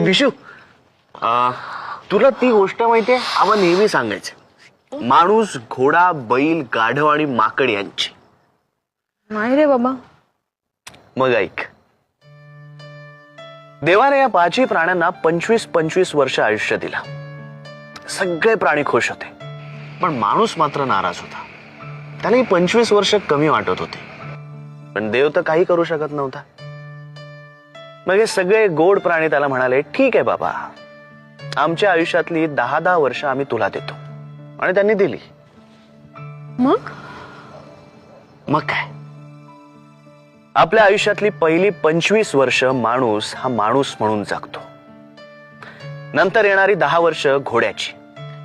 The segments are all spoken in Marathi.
विशू, तुला ती गोष्ट माहितीये आम्हाला नेहमी सांगायचं, माणूस, घोडा, बैल, गाढव आणि माकड यांची. नाही रे बाबा. मग ऐक, देवाने या पाचही प्राण्यांना 25-25 वर्ष आयुष्य दिला. सगळे प्राणी खुश होते, पण माणूस मात्र नाराज होता. त्यालाही 25 वर्ष कमी वाटत होते, पण देव तर काही करू शकत नव्हता. मग हे सगळे गोड प्राणी त्याला म्हणाले, ठीक आहे बाबा, आमच्या आयुष्यातली 10-10 वर्ष आम्ही तुला देतो. आणि त्यांनी दिली. मग काय, आपल्या आयुष्यातली पहिली 25 वर्ष माणूस हा माणूस म्हणून जगतो. नंतर येणारी 10 वर्ष घोड्याची,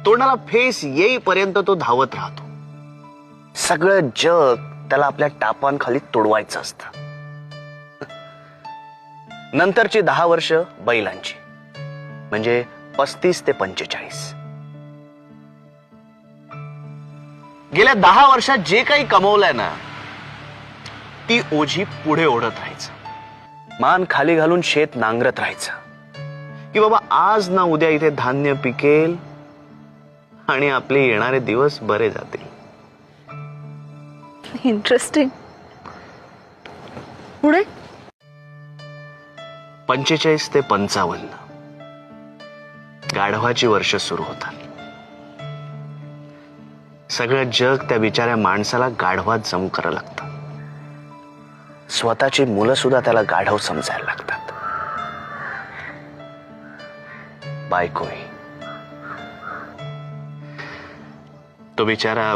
तोंडाला फेस येईपर्यंत तो धावत राहतो. सगळं जग त्याला आपल्या टापांखाली तोडवायचं असतं. नंतरची 10 वर्ष बैलांची, म्हणजे 35 ते 45. गेल्या 10 वर्षात जे काही कमवलंय ना, ती ओझी पुढे ओढत राहायचं. मान खाली घालून शेत नांगरत राहायचं, की बाबा आज ना उद्या इथे धान्य पिकेल आणि आपले येणारे दिवस बरे जातील. इंटरेस्टिंग. पुढे 45 ते 55 गाढवाची वर्ष सुरू होतात. सगळं जग त्या बिचाऱ्या माणसाला गाढवात जमू करायला लागतं. स्वतःची मुलं सुद्धा त्याला गाढव समजायला लागतात. बायकोही. तो बिचारा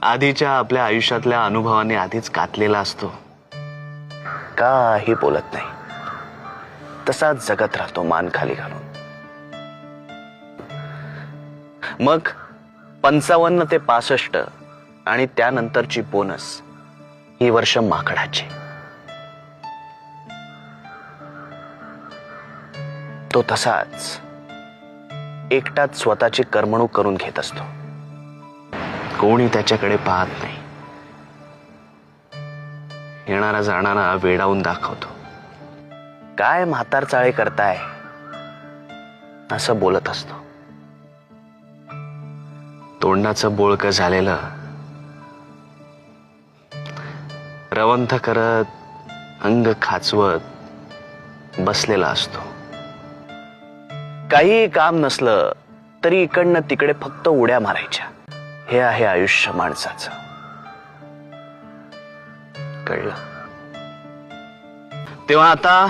आधीच्या आपल्या आयुष्यातल्या अनुभवाने आधीच कातलेला असतो, काही बोलत नाही, तसाच जगत राहतो मान खाली घालून. मग 55 ते 65 आणि त्यानंतरची बोनस ही वर्ष माकडाची. तो तसाच एकटाच स्वतःची करमणूक करून घेत असतो. कोणी त्याच्याकडे पाहत नाही. येणारा जाणारा वेडावून दाखवतो. काय म्हातार चाळे करताय असं बोलत असतो. तोंडाचं बोळकं झालेलं रवंथ करत, अंग खाचवत बसलेला असतो. काही काम नसलं तरी इकडनं तिकडे फक्त उड्या मारायच्या. हे आहे आयुष्य माणसाचं. कळलं? तेव्हा आता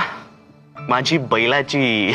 माझी बैलाची